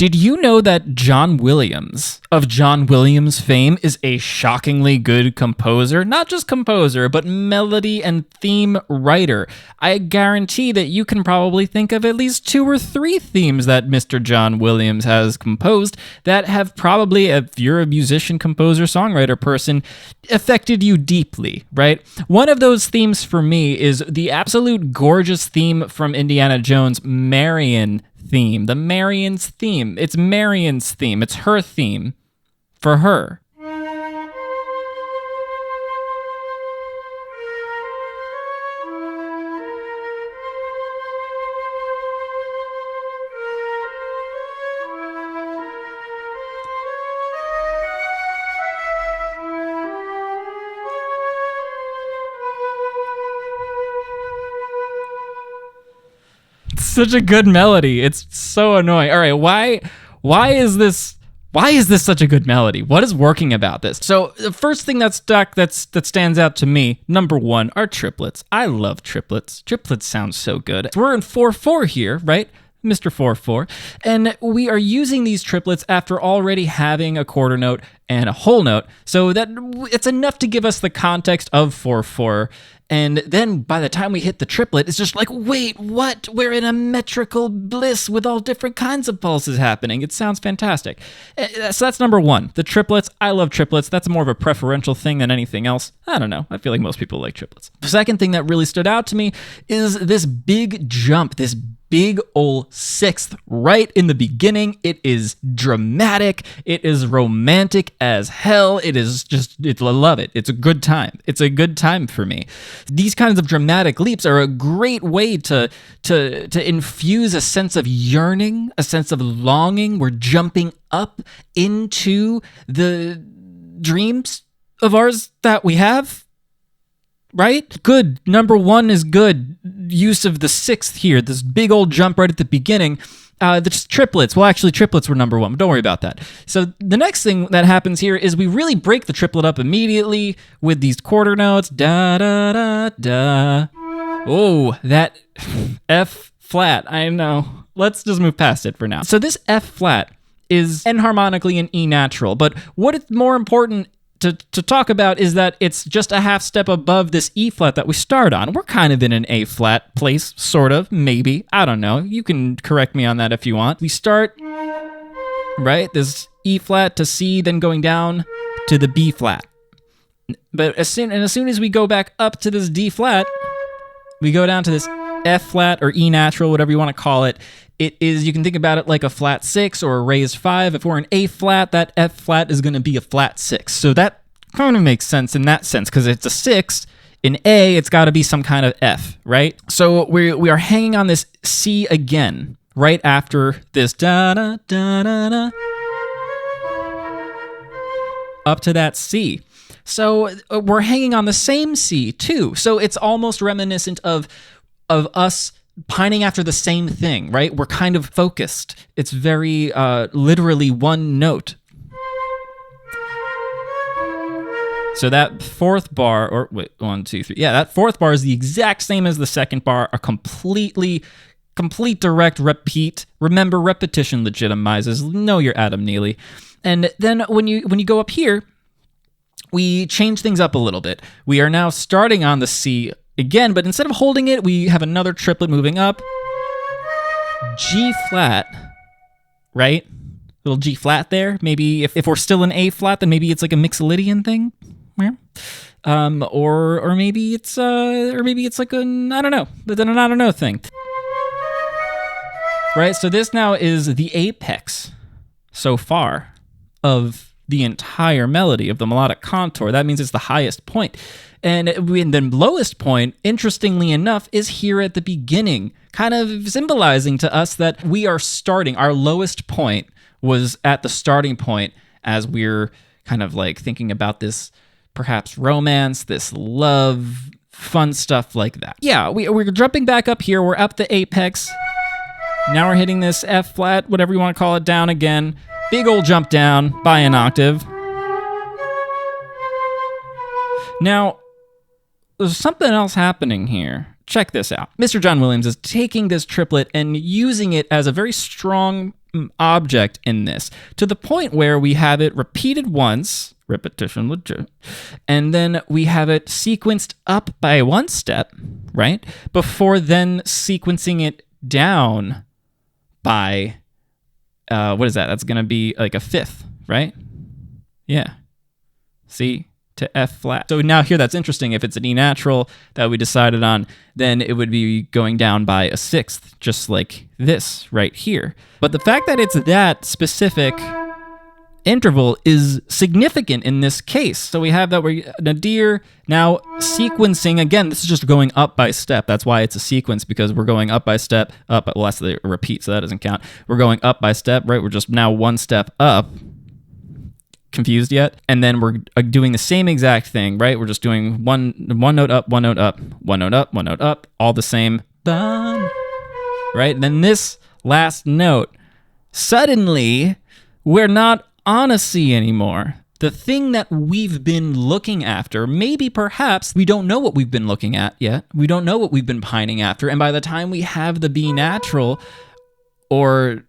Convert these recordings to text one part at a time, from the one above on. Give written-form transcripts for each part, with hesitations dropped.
Did you know that John Williams, of John Williams fame, is a shockingly good composer? Not just composer, but melody and theme writer. I guarantee that you can probably think of at least 2 or 3 themes that Mr. John Williams has composed that have probably, if you're a musician, composer, songwriter person, affected you deeply, right? One of those themes for me is the absolute gorgeous theme from Indiana Jones' Marion Theme, the Marion's theme. It's Marion's theme. It's her theme for her. Such a good melody. It's so annoying. All right, why is this such a good melody? What is working about this? So the first thing that stands out to me, number 1, are triplets. I love triplets. Triplets sound so good. We're in 4/4 here, right? Mr. 4/4, and we are using these triplets after already having a quarter note and a whole note, so that it's enough to give us the context of 4/4. And then by the time we hit the triplet, it's just like, wait, what? We're in a metrical bliss with all different kinds of pulses happening. It sounds fantastic. So that's number 1. The triplets. I love triplets. That's more of a preferential thing than anything else. I don't know. I feel like most people like triplets. The second thing that really stood out to me is this big jump, this big ol' 6th right in the beginning. It is dramatic. It is romantic as hell. I love it. It's a good time. It's a good time for me. These kinds of dramatic leaps are a great way to infuse a sense of yearning, a sense of longing. We're jumping up into the dreams of ours that we have. Right? Good. Number 1 is good. Use of the 6th here. This big old jump right at the beginning. The triplets. Well, actually, triplets were number 1. But don't worry about that. So the next thing that happens here is we really break the triplet up immediately with these quarter notes. Da, da, da, da. Oh, that F flat. I know. Let's just move past it for now. So this F flat is enharmonically an E natural. But what is more important to talk about is that it's just a half step above this E flat that we start on. We're kind of in an A flat place, sort of, maybe. I don't know. You can correct me on that if you want. We start, right, this E flat to C, then going down to the B flat. But as soon as we go back up to this D flat, we go down to this F flat or E natural, whatever you want to call it. It is, you can think about it like a flat 6 or a raised 5. If we're in A flat, that F flat is going to be a flat 6. So that kind of makes sense in that sense, because it's a 6. In A, it's got to be some kind of F, right? So we are hanging on this C again, right after this da-da-da-da-da, up to that C. So we're hanging on the same C, too. So it's almost reminiscent of us pining after the same thing, right? We're kind of focused. It's very literally one note. So that 4th bar, or wait, 1, 2, 3. Yeah, that 4th bar is the exact same as the 2nd bar, a complete direct repeat. Remember, repetition legitimizes. Know your Adam Neely. And then when you go up here, we change things up a little bit. We are now starting on the C again, but instead of holding it, we have another triplet moving up. G flat, right? Little G flat there. Maybe if we're still in A flat, then maybe it's like a Mixolydian thing. Yeah. Or maybe it's like an I don't know thing. Right? So this now is the apex so far of the entire melody of the melodic contour. That means it's the highest point. And the lowest point, interestingly enough, is here at the beginning, kind of symbolizing to us that we are starting. Our lowest point was at the starting point as we're kind of like thinking about this perhaps romance, this love, fun stuff like that. Yeah, we're jumping back up here. We're up the apex. Now we're hitting this F flat, whatever you want to call it, down again. Big old jump down by an octave. Now, there's something else happening here. check this out. Mr. John Williams is taking this triplet and using it as a very strong object in this, to the point where we have it repeated once, repetition legit, and then we have it sequenced up by one step, right? Before then sequencing it down by, what is that? That's going to be like a fifth, right? Yeah. C to F flat. So now here that's interesting. If it's an E natural that we decided on, then it would be going down by a sixth, just like this right here. But the fact that it's that specific interval is significant in this case. So we have that where Nadir now sequencing, again, this is just going up by step. That's why it's a sequence, because we're going up by step, up, well, that's the repeat, so that doesn't count. We're going up by step, right? We're just now one step up. Confused yet? And then we're doing the same exact thing, right? We're just doing one note up, one note up, one note up, one note up, all the same, bum, right? And then this last note, suddenly we're not on a C anymore. The thing that we've been looking after, maybe perhaps we don't know what we've been looking at yet. We don't know what we've been pining after. And by the time we have the B natural, or,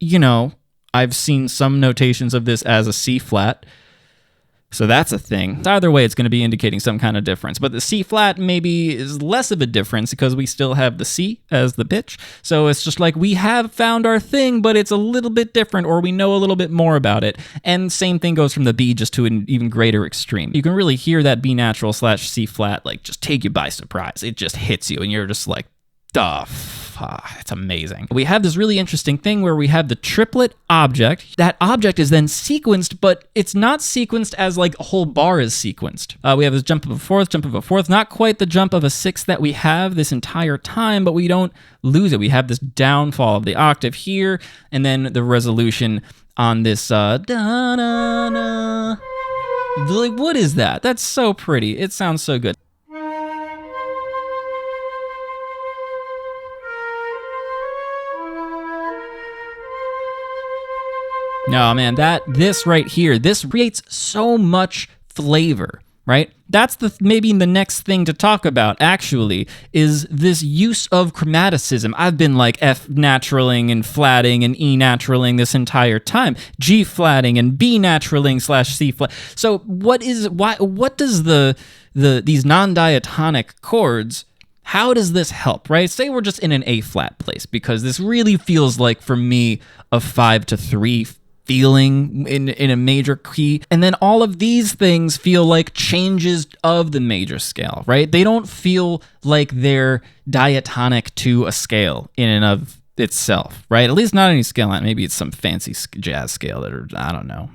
you know, I've seen some notations of this as a C flat, so that's a thing. Either way, it's going to be indicating some kind of difference. But the C flat maybe is less of a difference because we still have the C as the pitch. So it's just like we have found our thing, but it's a little bit different, or we know a little bit more about it. And same thing goes from the B just to an even greater extreme. You can really hear that B natural / C flat like just take you by surprise. It just hits you and you're just like, duh. It's amazing. We have this really interesting thing where we have the triplet object. That object is then sequenced, but it's not sequenced as like a whole bar is sequenced. We have this jump of a fourth, not quite the jump of a sixth that we have this entire time, but we don't lose it. We have this downfall of the octave here, and then the resolution on this da-na-na. Like, what is that? That's so pretty. It sounds so good. No, man, this right here, this creates so much flavor, right? That's maybe the next thing to talk about, actually, is this use of chromaticism. I've been like F naturaling and flatting and E naturaling this entire time, G flatting and B naturaling / C flat. So what does these non-diatonic chords, how does this help, right? Say we're just in an A flat place, because this really feels like, for me, a 5-3 feeling in a major key. And then all of these things feel like changes of the major scale, right? They don't feel like they're diatonic to a scale in and of itself, right? At least not any scale. Maybe it's some fancy jazz scale that are, I don't know,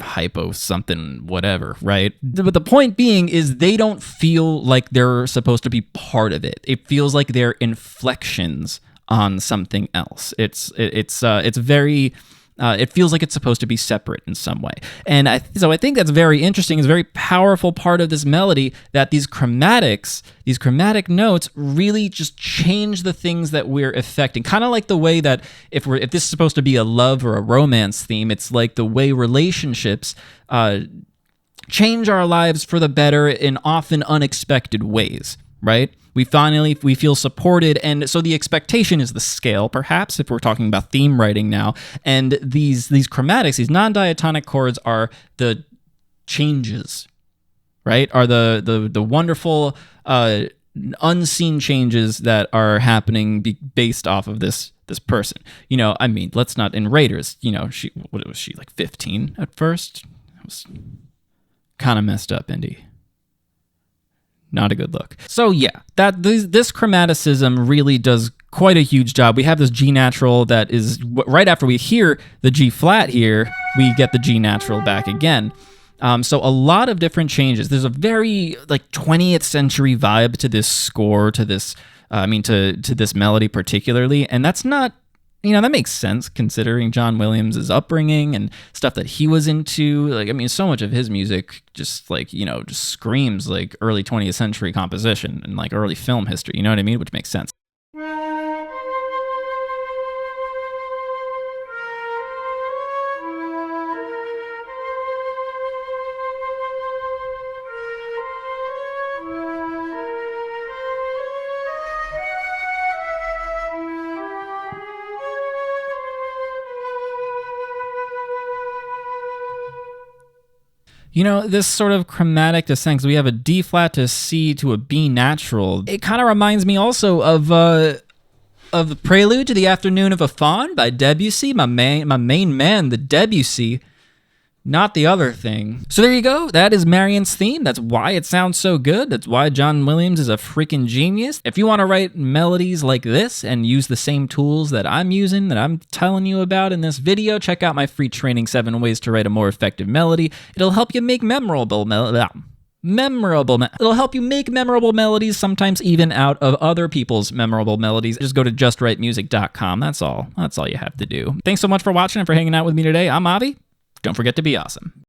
hypo something, whatever, right? But the point being is they don't feel like they're supposed to be part of it. It feels like they're inflections on something else. It's very... it feels like it's supposed to be separate in some way. And so I think that's very interesting. It's a very powerful part of this melody, that these chromatics, these chromatic notes really just change the things that we're affecting. Kind of like the way that if this is supposed to be a love or a romance theme, it's like the way relationships change our lives for the better in often unexpected ways, right? We feel supported, and so the expectation is the scale, perhaps, if we're talking about theme writing now. And these chromatics, these non-diatonic chords, are the changes, right? Are the wonderful unseen changes that are happening based off of this person. You know, I mean, let's not, in Raiders, you know, what was she, like 15 at first? It was kind of messed up, Indy. Not a good look. So yeah, this chromaticism really does quite a huge job. We have this G natural that is, right after we hear the G flat here, we get the G natural back again. So a lot of different changes. There's a very like 20th century vibe to this score, to this, to this melody particularly, and that's not, you know, that makes sense considering John Williams' upbringing and stuff that he was into. Like, I mean, so much of his music just like, you know, just screams like early 20th century composition and like early film history, you know what I mean? Which makes sense. You know, this sort of chromatic descent, 'cause we have a D flat to C to a B natural. It kind of reminds me also of the Prelude to the Afternoon of a Faun by Debussy, my main man, the Debussy, not the other thing. So there you go. That is Marion's theme. That's why it sounds so good. That's why John Williams is a freaking genius. If you want to write melodies like this and use the same tools that I'm using, that I'm telling you about in this video, check out my free training, 7 Ways to Write a More Effective Melody. It'll help you make It'll help you make memorable melodies, sometimes even out of other people's memorable melodies. Just go to justwritemusic.com. That's all you have to do. Thanks so much for watching and for hanging out with me today. I'm Avi. Don't forget to be awesome.